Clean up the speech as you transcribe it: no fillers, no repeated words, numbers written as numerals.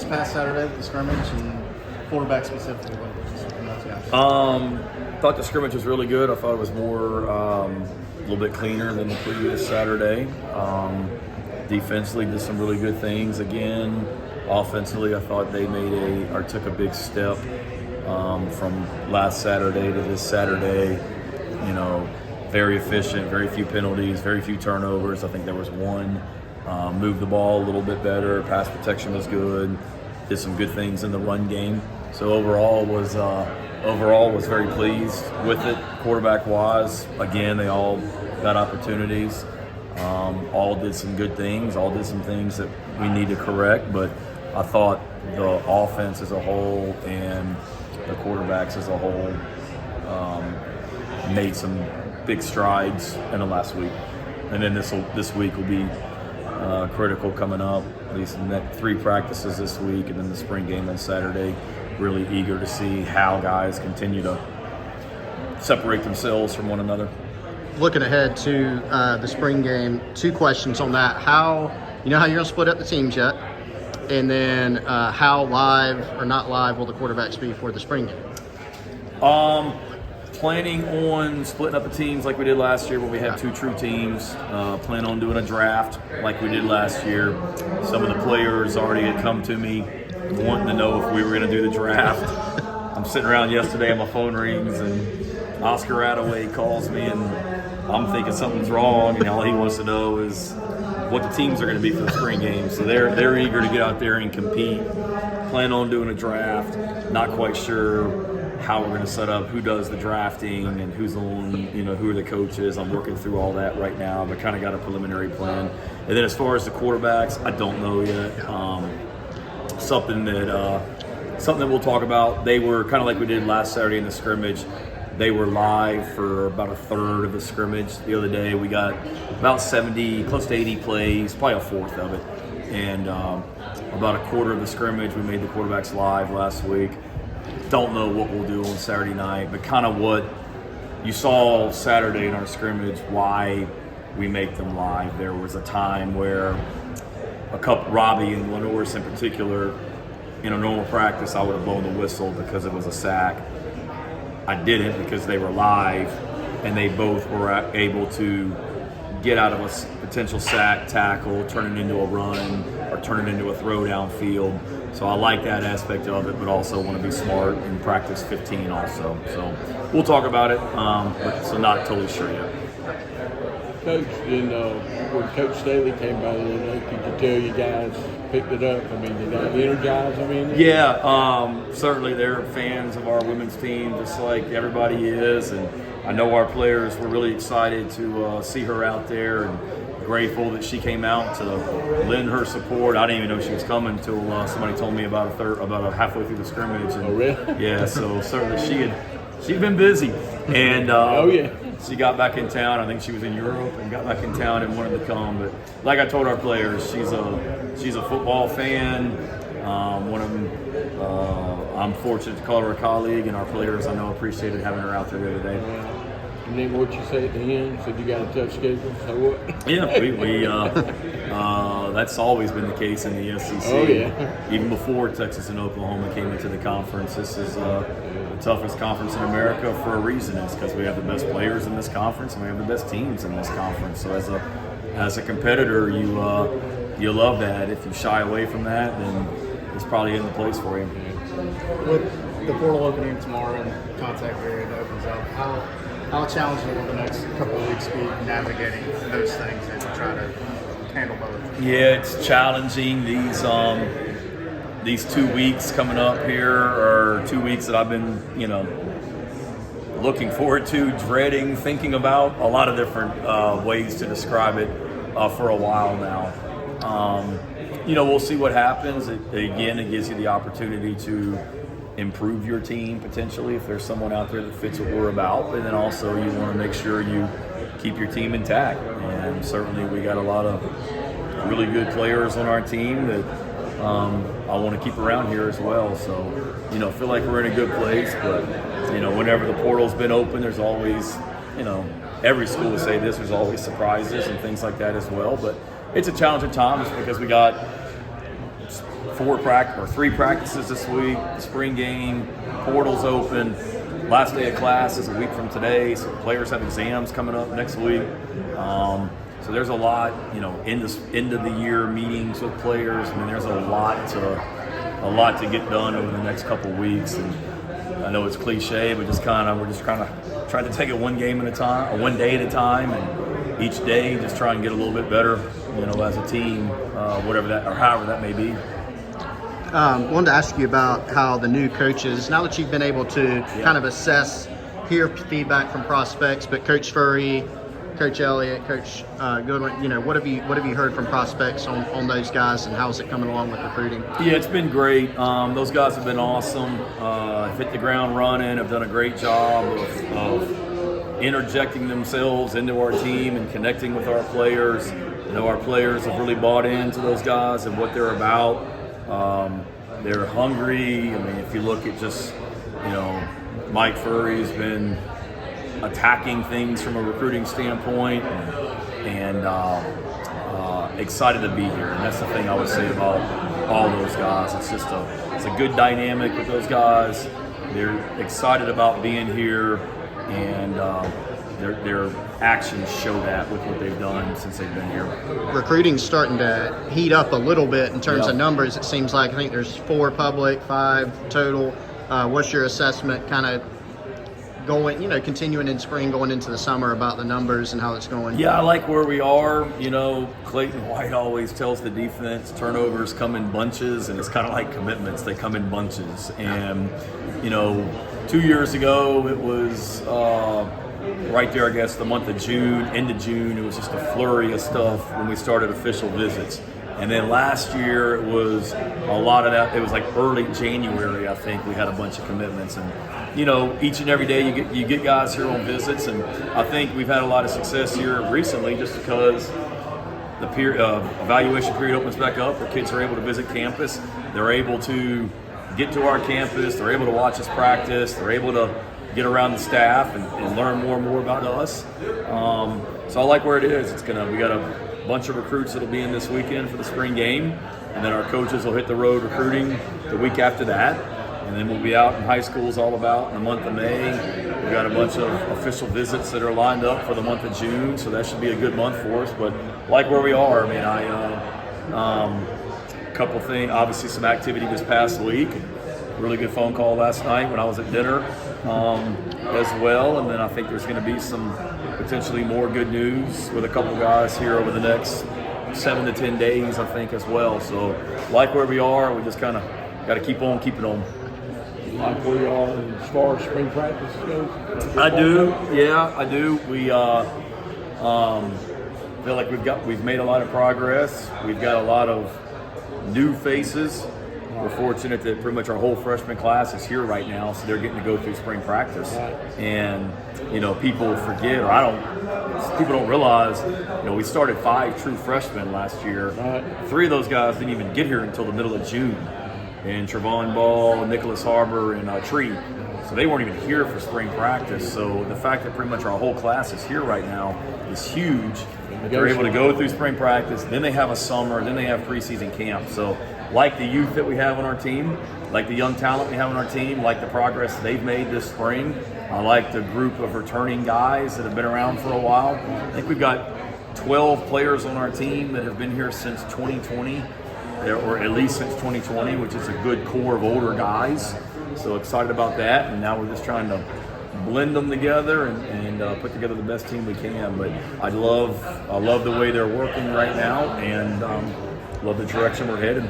past Saturday with the scrimmage and quarterback specifically? Thought the scrimmage was really good. I thought it was more a little bit cleaner than the previous Saturday. Defensively, did some really good things again. Offensively, I thought they took a big step from last Saturday to this Saturday. Very efficient, very few penalties, very few turnovers. I think there was one. Moved the ball a little bit better. Pass protection was good. Did some good things in the run game. So overall was very pleased with it. Quarterback wise, again, they all got opportunities. All did some good things. All did some things that we need to correct. But I thought the offense as a whole and the quarterbacks as a whole made some big strides in the last week. And then this week will be critical coming up. At least the next 3 practices this week, and then the spring game on Saturday. Really eager to see how guys continue to separate themselves from one another. Looking ahead to the spring game, 2 questions on that. How you're going to split up the teams yet? And then how live or not live will the quarterbacks be for the spring game? Planning on splitting up the teams like we did last year, where we had 2 true teams. Plan on doing a draft like we did last year. Some of the players already had come to me wanting to know if we were going to do the draft. I'm sitting around yesterday and my phone rings and Oscar Attaway calls me and I'm thinking something's wrong, and all he wants to know is what the teams are going to be for the spring game. So they're eager to get out there and compete. Plan on doing a draft. Not quite sure how we're going to set up, who does the drafting and who's the one, who are the coaches. I'm working through all that right now, but kind of got a preliminary plan. And then as far as the quarterbacks, I don't know yet. Something that we'll talk about. They were kind of like we did last Saturday in the scrimmage. They were live for about a third of the scrimmage. The other day we got about 70, close to 80 plays, probably a fourth of it. And about a quarter of the scrimmage, we made the quarterbacks live last week. Don't know what we'll do on Saturday night, but kind of what you saw Saturday in our scrimmage, why we make them live. There was a time where Robbie and Lenoris in particular, in a normal practice, I would have blown the whistle because it was a sack. I didn't because they were live, and they both were able to get out of a potential sack, tackle, turn it into a run, or turn it into a throw downfield. So I like that aspect of it, but also want to be smart and practice 15 also. So we'll talk about it, so not totally sure yet. Coach, when Coach Staley came by the other day, could you tell you guys picked it up? I mean, did that energize them in it? Yeah, certainly they're fans of our women's team, just like everybody is. And I know our players were really excited to see her out there and grateful that she came out to lend her support. I didn't even know she was coming until somebody told me about halfway through the scrimmage. And, oh, really? Yeah, so certainly she'd been busy. And oh, yeah. She got back in town. I think she was in Europe and got back in town and wanted to come. But like I told our players, she's a football fan. One of them, I'm fortunate to call her a colleague, and our players I know appreciated having her out there the other day. And then what you say at the end? Said you got a tough schedule. So what? Yeah, we that's always been the case in the SEC. Oh yeah. Even before Texas and Oklahoma came into the conference, this is the toughest conference in America for a reason. It's because we have the best players in this conference and we have the best teams in this conference. So as a competitor, you love that. If you shy away from that, then it's probably in the place for you. With the portal opening tomorrow and contact period opens up, how challenging will the next couple of weeks be navigating those things and try to handle both? Yeah, it's challenging. These 2 weeks coming up here are 2 weeks that I've been, looking forward to, dreading, thinking about. A lot of different ways to describe it for a while now. We'll see what happens. It gives you the opportunity to improve your team potentially if there's someone out there that fits what we're about, but then also you want to make sure you keep your team intact. And certainly we got a lot of really good players on our team that I want to keep around here as well. So, feel like we're in a good place, but whenever the portal's been open, there's always, every school will say this, there's always surprises and things like that as well. But it's a challenging time just because we got 3 practices this week. The spring game, portal's open. Last day of class is a week from today, so players have exams coming up next week. So there's a lot, end of the year meetings with players. I mean, there's a lot to get done over the next couple of weeks. And I know it's cliche, but we're just kind of trying to take it one game at a time, or one day at a time, and each day just try and get a little bit better, as a team, whatever that or however that may be. Wanted to ask you about how the new coaches, now that you've been able to kind of assess, hear feedback from prospects, but Coach Furry, Coach Elliott, Coach Goodwin, what have you heard from prospects on those guys, and how's it coming along with recruiting? Yeah, it's been great. Those guys have been awesome. Hit the ground running. Have done a great job of interjecting themselves into our team and connecting with our players. Our players have really bought into those guys and what they're about. They're hungry. I mean, if you look at just, Mike Furry's been attacking things from a recruiting standpoint and excited to be here. And that's the thing I would say about all those guys. It's a good dynamic with those guys. They're excited about being here, and their actions show that with what they've done since they've been here. Recruiting's starting to heat up a little bit in terms of numbers. It seems like I think there's 4 public, 5 total. What's your assessment kind of going, continuing in spring, going into the summer, about the numbers and how it's going? Yeah, I like where we are. Clayton White always tells the defense turnovers come in bunches, and it's kind of like commitments. They come in bunches. And, 2 years ago, it was right there, I guess, the month of June, end of June, it was just a flurry of stuff when we started official visits. And then last year, it was a lot of that. It was like early January, I think, we had a bunch of commitments. And, each and every day you get guys here on visits. And I think we've had a lot of success here recently just because the evaluation period opens back up. The kids are able to visit campus. They're able to get to our campus. They're able to watch us practice. They're able to get around the staff and learn more and more about us. So I like where it is. We got a bunch of recruits that'll be in this weekend for the spring game, and then our coaches will hit the road recruiting the week after that, and then we'll be out in high schools all about in the month of May. We've got a bunch of official visits that are lined up for the month of June, so that should be a good month for us. But like where we are, I mean, couple things, obviously some activity this past week. Really good phone call last night when I was at dinner as well, and then I think there's going to be some potentially more good news with a couple guys here over the next 7 to 10 days, I think, as well. So like where we are, we just kind of got to keep on keeping on. Like where you are as far as spring practice goes? I do. We feel like we've made a lot of progress. We've got a lot of new faces. We're fortunate that pretty much our whole freshman class is here right now, so they're getting to go through spring practice. And people forget, or people don't realize, we started 5 true freshmen last year. 3 of those guys didn't even get here until the middle of June. And Trevon Ball, Nicholas Harbor, and Tree. So they weren't even here for spring practice. So the fact that pretty much our whole class is here right now is huge. They're able to go through spring practice, then they have a summer, then they have preseason camp. So like the youth that we have on our team, like the young talent we have on our team, like the progress they've made this spring, I like the group of returning guys that have been around for a while. I think we've got 12 players on our team that have been here since 2020, or at least since 2020, which is a good core of older guys. So excited about that, and now we're just trying to blend them together and put together the best team we can. But I love the way they're working right now, and love the direction we're headed.